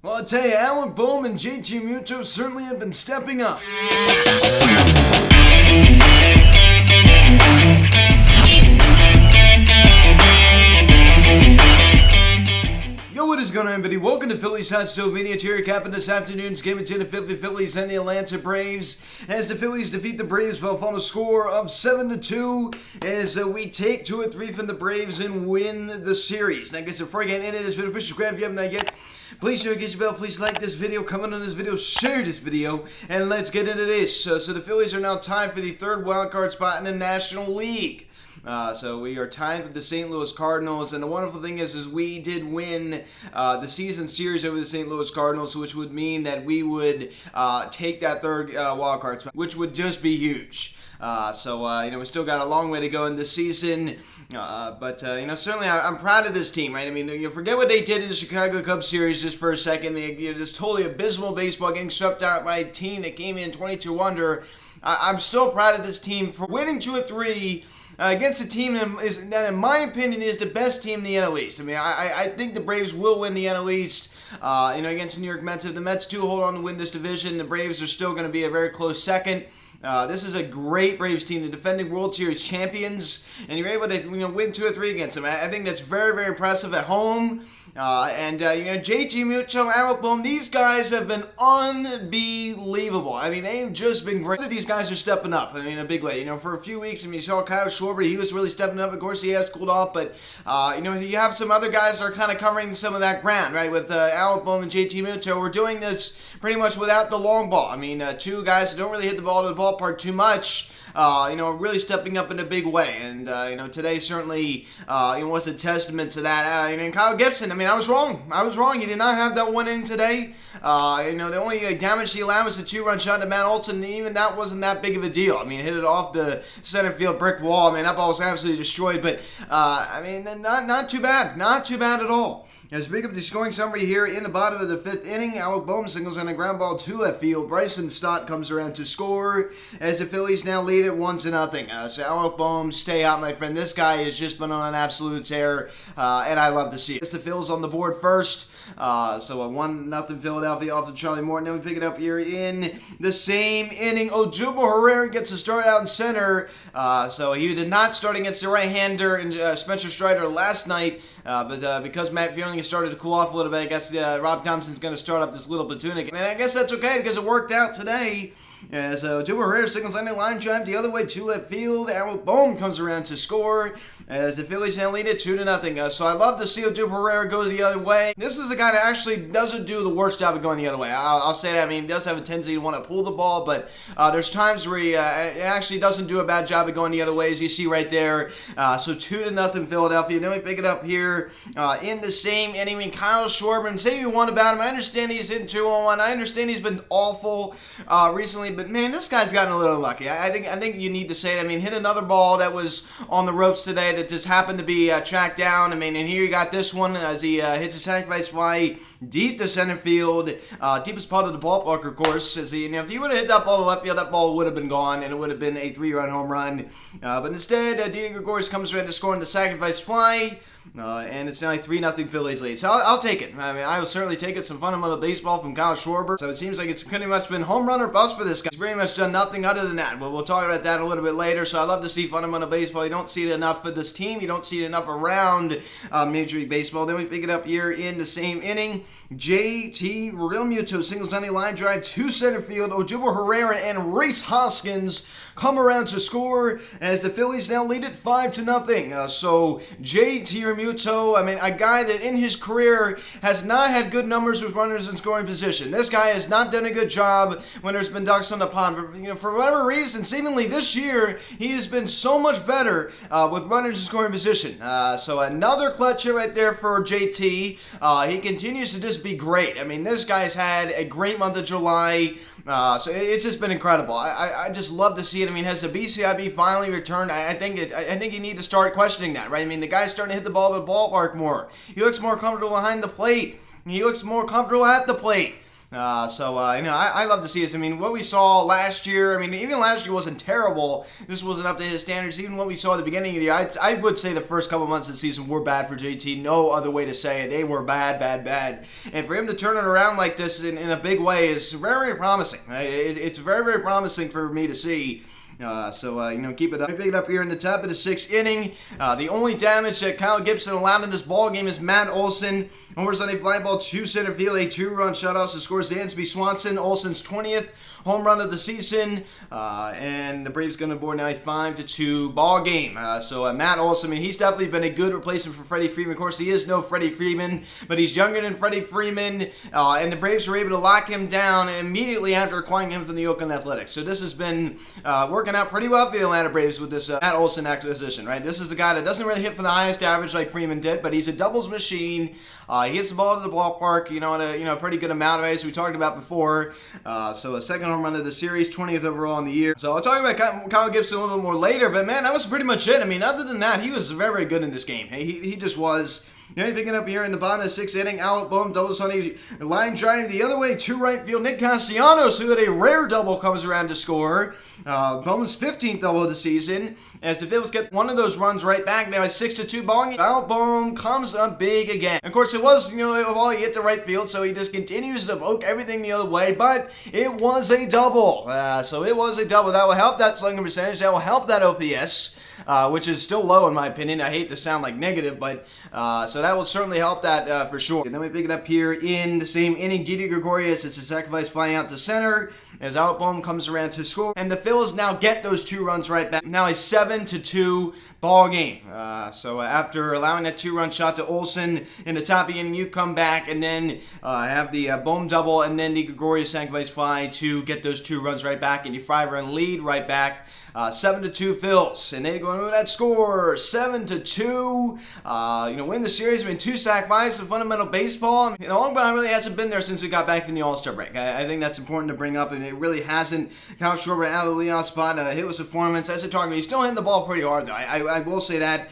Well, I tell you, Bohm and Realmuto certainly have been stepping up. Yo, what is going on, everybody? Welcome to Phillies Hot Stove Media. Here capping this afternoon's game between the Phillies and the Atlanta Braves, as the Phillies defeat the Braves by a final score of 7-2, as we take 2 or 3 from the Braves and win the series. Now, I guess before I get into this video, please subscribe if you haven't yet. Please share, get your bell, please like this video, comment on this video, share this video, and let's get into this. So the Phillies are now tied for the 3rd wildcard spot in the National League. So we are tied with the St. Louis Cardinals, and the wonderful thing is we did win the season series over the St. Louis Cardinals, which would mean that we would take that 3rd wildcard spot, which would just be huge. We still got a long way to go in this season, but certainly I'm proud of this team, right? I mean, forget what they did in the Chicago Cubs series just for a second. I mean, just totally abysmal baseball, getting swept out by a team that came in 22 under. I'm still proud of this team for winning 2 or 3 against a team that, in my opinion, is the best team in the NL East. I mean, I think the Braves will win the NL East, against the New York Mets. If the Mets do hold on to win this division, the Braves are still going to be a very close second. This is a great Braves team, the defending World Series champions, and you're able to win 2 or 3 against them. I think that's very, very impressive at home. JT Bohm, these guys have been unbelievable. I mean, they've just been great. These guys are stepping up, I mean, in a big way. For a few weeks, you saw Kyle Schwarber, he was really stepping up. Of course, he has cooled off, but, you have some other guys that are kind of covering some of that ground, right? With Bohm and JT we're doing this pretty much without the long ball. I mean, 2 guys that don't really hit the ball to the ballpark too much. Really stepping up in a big way. And, today certainly, was a testament to that. And Kyle Gibson, I mean, I was wrong. He did not have that one inning today. The only damage he allowed was a 2-run shot to Matt Olson, and even that wasn't that big of a deal. I mean, hit it off the center field brick wall. I mean, that ball was absolutely destroyed. But, not too bad. Not too bad at all. As we pick up the scoring summary here in the bottom of the 5th inning, Bohm singles on a ground ball to left field. Bryson Stott comes around to score as the Phillies now lead it 1-0. So Bohm, stay out, my friend. This guy has just been on an absolute tear, and I love to see it. It's the Phillies on the board first. So a 1-0 Philadelphia off to Charlie Morton. Then we pick it up here in the same inning. Odubel Herrera gets a start out in center. So he did not start against the right-hander and Spencer Strider last night. But because Matt Fierling has started to cool off a little bit, I guess Rob Thompson's going to start up this little platoon again. And I guess that's okay because it worked out today. As Odubel Herrera signals on the line drive the other way to left field. Bohm comes around to score as the Phillies now lead it 2-0. So I love to see Odubel Herrera go the other way. This is a guy that actually doesn't do the worst job of going the other way. I'll say that. I mean, he does have a tendency to want to pull the ball, but there's times where he actually doesn't do a bad job of going the other way, as you see right there. So 2-0 Philadelphia. Then we pick it up here in the same inning. I mean, Kyle Schwarber, and say you want about him. I understand he's hitting 2-1. I understand he's been awful recently, but man, this guy's gotten a little unlucky. I think you need to say it. I mean, hit another ball that was on the ropes today that just happened to be tracked down. I mean, and here you got this one as he hits a sacrifice fly deep to center field, deepest part of the ballpark, of course. As if he would have hit that ball to left field, that ball would have been gone, and it would have been a 3-run home run. But instead, Didi Gregorius comes around to score on the sacrifice fly. And it's now a 3-0 Phillies lead. So I'll take it. I mean, I will certainly take it. Some fundamental baseball from Kyle Schwarber. So it seems like it's pretty much been home run or bust for this guy. He's pretty much done nothing other than that. But we'll talk about that a little bit later. So I love to see fundamental baseball. You don't see it enough for this team. You don't see it enough around Major League Baseball. Then we pick it up here in the same inning. JT Realmuto singles on a line drive to center field. Odubel Herrera and Rhys Hoskins come around to score as the Phillies now lead it 5-0. So JT Realmuto, I mean, a guy that in his career has not had good numbers with runners in scoring position. This guy has not done a good job when there's been ducks on the pond. But, for whatever reason, seemingly this year, he has been so much better with runners in scoring position. So another clutch hit right there for JT. He continues to just be great. I mean, this guy's had a great month of July. So it's just been incredible. I just love to see it. I mean, has the BCIB finally returned? I think you need to start questioning that, right? I mean, the guy's starting to hit the ball to the ballpark more. He looks more comfortable behind the plate. He looks more comfortable at the plate. I love to see this. I mean, what we saw last year, I mean, even last year wasn't terrible. This wasn't up to his standards. Even what we saw at the beginning of the year, I would say the first couple months of the season were bad for JT. No other way to say it. They were bad, bad, bad. And for him to turn it around like this in a big way is very, very promising. It's very, very promising for me to see. Keep it up. Pick it up here in the top of the 6th inning. The only damage that Kyle Gibson allowed in this ball game is Matt Olson. Homers on a fly ball to center field, a 2-run shutout. So scores Dansby Swanson, Olson's 20th home run of the season. And the Braves going to board now a 5-2 ball game. Matt Olson, I mean, he's definitely been a good replacement for Freddie Freeman. Of course, he is no Freddie Freeman, but he's younger than Freddie Freeman. And the Braves were able to lock him down immediately after acquiring him from the Oakland Athletics. So this has been working out pretty well for the Atlanta Braves with this Matt Olson acquisition, right? This is the guy that doesn't really hit for the highest average like Freeman did, but he's a doubles machine. He hits the ball to the ballpark, a pretty good amount of it, as we talked about before. A second home run of the series, 20th overall in the year. So I'll talk about Kyle Gibson a little bit more later, but man, that was pretty much it. I mean, other than that, he was very, very good in this game. He just was. Picking up here in the bottom of the 6th inning, Alec Bohm doubles on a line drive the other way to right field. Nick Castellanos, who had a rare double, comes around to score. Bohm's 15th double of the season, as the Phillies get one of those runs right back. Now a 6-2 ball game. Alec Bohm comes up big again. Of course, it was, a ball he hit to right field, so he just continues to poke everything the other way, but it was a double. So it was a double. That will help that slugging percentage. That will help that OPS. Which is still low in my opinion. I hate to sound like negative, but so that will certainly help that for sure. And then we pick it up here in the same inning. Didi Gregorius, it's a sacrifice flying out to center as Alec Bohm comes around to score. And the Phillies now get those 2 runs right back. Now a 7-2 ball game. After allowing that 2-run shot to Olson in the top of the inning, you come back and then have the Bohm double and then the Gregorius sacrifice fly to get those 2 runs right back, and you 5-run lead right back. 7-2 Phils, and they go into that score 7-2. Win the series. I mean, 2 sack flies, fundamental baseball. I mean, Long really hasn't been there since we got back from the All-Star break. I think that's important to bring up, and it really hasn't. Kyle Schwarber out of the leadoff spot, hit with performance. As a target, he's still hitting the ball pretty hard though. I will say that.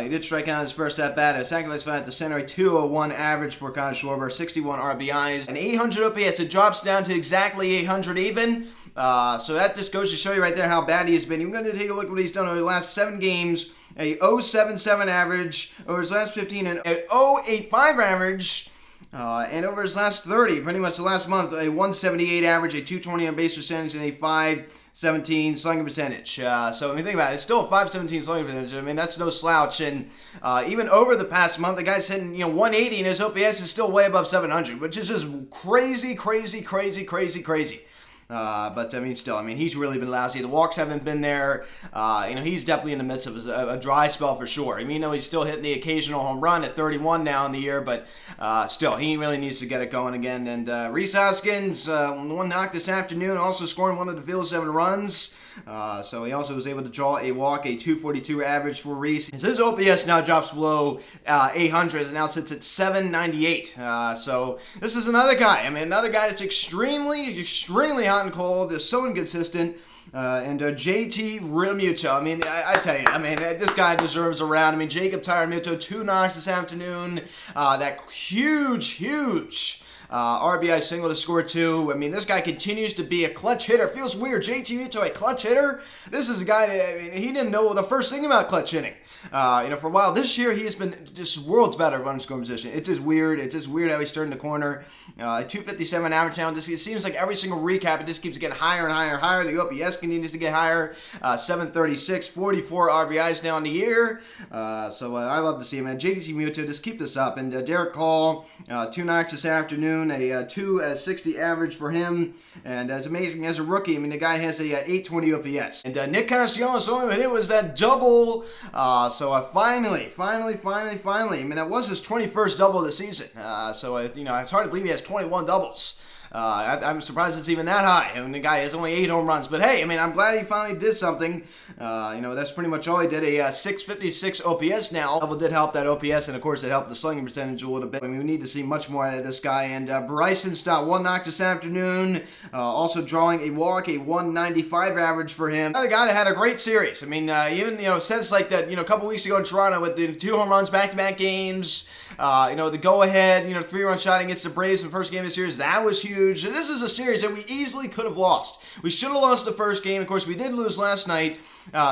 He did strike out his first at bat. A sacrifice fly at the center, a 201 average for Kyle Schwarber, 61 RBIs, and 800 OPS. It drops down to exactly 800 even. So that just goes to show you right there how bad he has been. You're going to take a look at what he's done over the last 7 games. A 0.77 average over his last 15, and a 0.85 average. And over his last 30, pretty much the last month, a 178 average, a 220 on base percentage, and a 517 slugging percentage. So when you think about it, it's still a 517 slugging percentage. I mean, that's no slouch. And even over the past month, the guy's hitting 180, and his OPS is still way above 700, which is just crazy, crazy, crazy, crazy, crazy. But I mean, still, he's really been lousy. The walks haven't been there. He's definitely in the midst of a dry spell for sure. He's still hitting the occasional home run at 31 now in the year, but still, he really needs to get it going again. And Rhys Hoskins, one knock this afternoon, also scoring one of the Phillies' 7 runs. So he also was able to draw a walk, a 242 average for Rhys. His OPS now drops below 800 and now sits at 798. So this is another guy. Another guy that's extremely, extremely hot and cold. Is so inconsistent. And JT Realmuto. I tell you, this guy deserves a round. Jacob Realmuto, 2 knocks this afternoon. That huge RBI single to score 2. This guy continues to be a clutch hitter. Feels weird. JT Realmuto, a clutch hitter? This is a guy that, he didn't know the first thing about clutch hitting. For a while this year, he has been just worlds better running scoring position. It's just weird. It's just weird how he's turned the corner. 257 average now. It seems like every single recap, it just keeps getting higher and higher and higher. The OPS continues to get higher. 736, 44 RBIs now in the year. So I love to see him. JT Realmuto, just keep this up. And Derek Hall, 2 knocks this afternoon. A 260 average for him. And as amazing as a rookie, the guy has a 820 OPS. And Nick Castellanos, it was that double. Finally. That was his 21st double of the season. It's hard to believe he has 21 doubles. I'm surprised it's even that high. The guy has only 8 home runs. But hey, I'm glad he finally did something. That's pretty much all he did. A 656 OPS now. Double did help that OPS, and of course it helped the slugging percentage a little bit. We need to see much more out of this guy. And Bryson Stott, 1 knock this afternoon. Also drawing a walk, a 195 average for him. Another guy that had a great series. Even since like that, a couple weeks ago in Toronto with the 2 home runs back-to-back games. The go-ahead, 3-run shot against the Braves in the first game of the series. That was huge. huge. This is a series that we easily could have lost. We should have lost the first game. Of course, we did lose last night,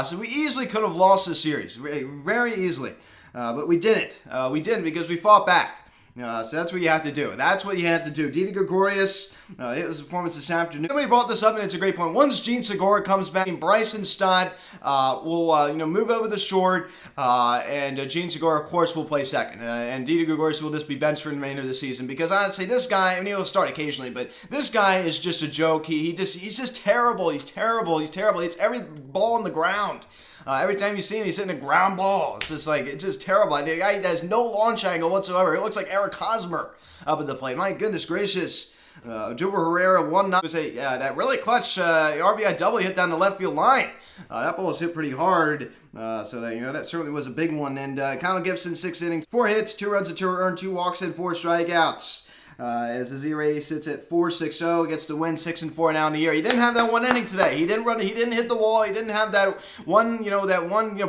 so we easily could have lost this series, very easily. But we didn't. We didn't because we fought back. So that's what you have to do. That's what you have to do. Didi Gregorius, his performance this afternoon. Somebody brought this up, and it's a great point. Once Gene Segura comes back, Bryson Stott will move over the short, and Gene Segura, of course, will play second. And Didi Gregorius will just be benched for the remainder of the season because honestly, this guy, I mean, he'll start occasionally, but this guy is just a joke. He's just terrible. He's terrible. He's terrible. It's every ball on the ground. Every time you see him, he's hitting a ground ball. It's just terrible. The guy has no launch angle whatsoever. It looks like Eric Hosmer up at the plate. My goodness gracious. Júbal Herrera 1-9. It was that really clutch RBI double hit down the left field line. That ball was hit pretty hard. So that certainly was a big one. And Kyle Gibson, 6th inning, 4 hits, 2 runs, and 2 earned, 2 walks, and 4 strikeouts. As his ERA sits at 4.60, gets the win 6-4 now in the year. He didn't have that one inning today. He didn't run. He didn't hit the wall. He didn't have that one,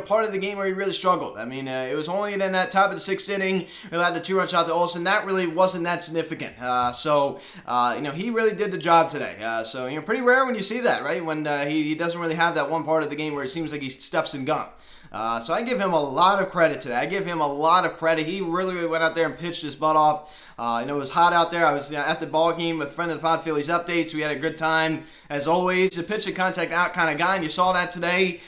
part of the game where he really struggled. I mean, it was only in that top of the 6th inning he had the 2-run shot to Olsen. That really wasn't that significant. He really did the job today. Pretty rare when you see that, right? When he doesn't really have that one part of the game where it seems like he steps and gun. So I give him a lot of credit today. I give him a lot of credit. He really went out there and pitched his butt off. It was hot out there. I was at the ball game with friend of the pod, Phillies Updates. We had a good time, as always. A pitch to contact out kind of guy, and you saw that today.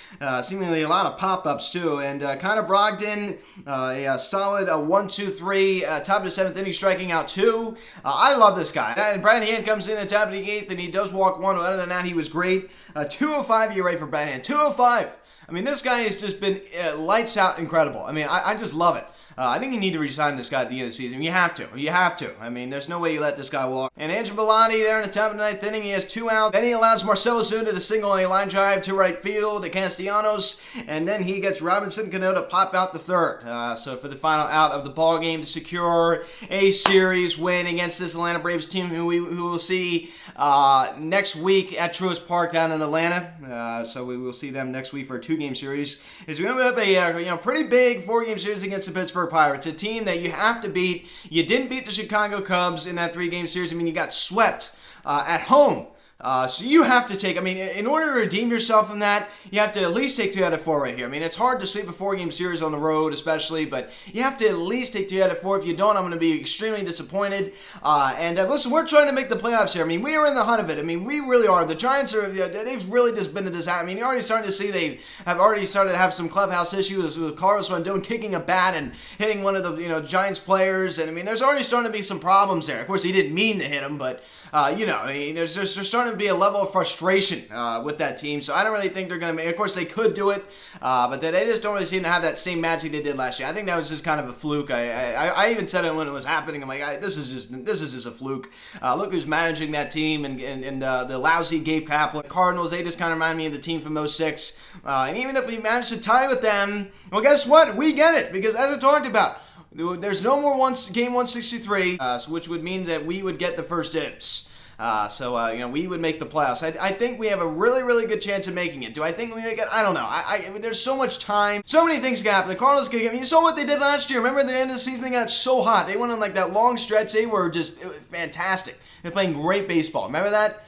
Seemingly a lot of pop-ups, too. And Connor Brogdon, a solid 1-2-3, top of the 7th inning, striking out 2. I love this guy. And Brad Hand comes in at top of the 8th, and he does walk 1. Other than that, he was great. 2.05 ERA for Brad Hand. 2.05. I mean, this guy has just been lights out incredible. I mean, I just love it. I think you need to resign this guy at the end of the season. You have to. You have to. I mean, there's no way you let this guy walk. And Andrew Bellotti there in the top of the 9th inning. He has 2 outs. Then he allows Marcell Ozuna to single on a line drive to right field to Castellanos. And then he gets Robinson Cano to pop out the 3rd. So for the final out of the ball game to secure a series win against this Atlanta Braves team who we will see next week at Truist Park down in Atlanta. So we will see them next week for a 2-game series. As we have a pretty big 4-game series against the Pittsburgh Pirates, a team that you have to beat. You didn't beat the Chicago Cubs in that 3-game series. I mean, you got swept at home. So you have to take, in order to redeem yourself from that, you have to at least take 3 out of 4 right here. I mean, it's hard to sweep a 4-game series on the road, especially, but you have to at least take 3 out of 4. If you don't, I'm going to be extremely disappointed. Listen, we're trying to make the playoffs here. I mean, we are in the hunt of it. I mean, we really are. The Giants they've really just been a disaster. I mean, you're already starting to see they have already started to have some clubhouse issues with Carlos Rondon kicking a bat and hitting one of the, Giants players. And, I mean, there's already starting to be some problems there. Of course, he didn't mean to hit him, but, there's starting to be a level of frustration with that team. So I don't really think they're going to make. Of course, they could do it, but they just don't really seem to have that same magic they did last year. I think that was just kind of a fluke. I even said it when it was happening. I'm like, this is just a fluke. Look who's managing that team, and the lousy Gabe Kapler Cardinals. They just kind of remind me of the team from '06. And even if we manage to tie with them, well, guess what? We get it because as I talked about, there's no more game 163, which would mean that we would get the first dibs. We would make the playoffs. I think we have a really, really good chance of making it. Do I think we make it? I don't know. There's so much time. So many things can happen. The Cardinals can get. You saw what they did last year. Remember at the end of the season, they got so hot. They went on like that long stretch. They were just fantastic. They're playing great baseball. Remember that?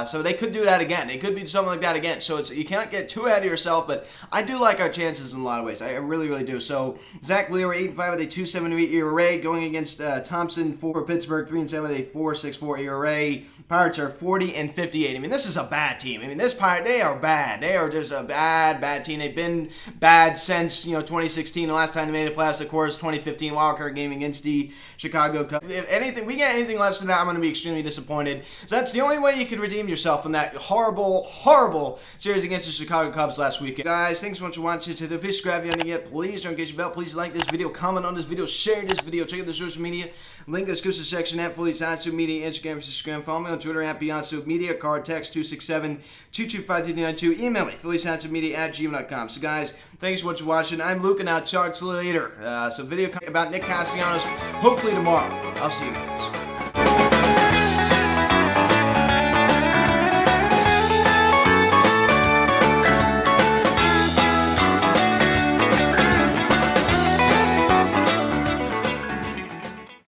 So they could do that again. They could do something like that again. So you can't get too ahead of yourself, but I do like our chances in a lot of ways. I really, really do. So Zach Wheeler, 8-5 with a 2.78 ERA, going against Thompson for Pittsburgh, 3-7 with a 4.64 ERA. Pirates are 40-58. I mean, this is a bad team. I mean, they are bad. They are just a bad team. They've been bad since 2016. The last time they made the playoffs, of course, 2015 wildcard game against the Chicago Cubs. If we get anything less than that, I'm going to be extremely disappointed. So that's the only way you can redeem yourself from that horrible, horrible series against the Chicago Cubs last weekend. Guys, thanks so much for watching. Please subscribe if you haven't yet. Please don't engage your bell. Please like this video, comment on this video, share this video. Check out the social media. Link in the description section at Phillies Media, Instagram, follow me on Twitter at Beyond Media, card text 267-225-392, email me, philliesmedia@gmail.com. So guys, thanks so much for watching. I'm Luke, and I'll talk to you later. So video about Nick Castellanos, hopefully tomorrow. I'll see you guys.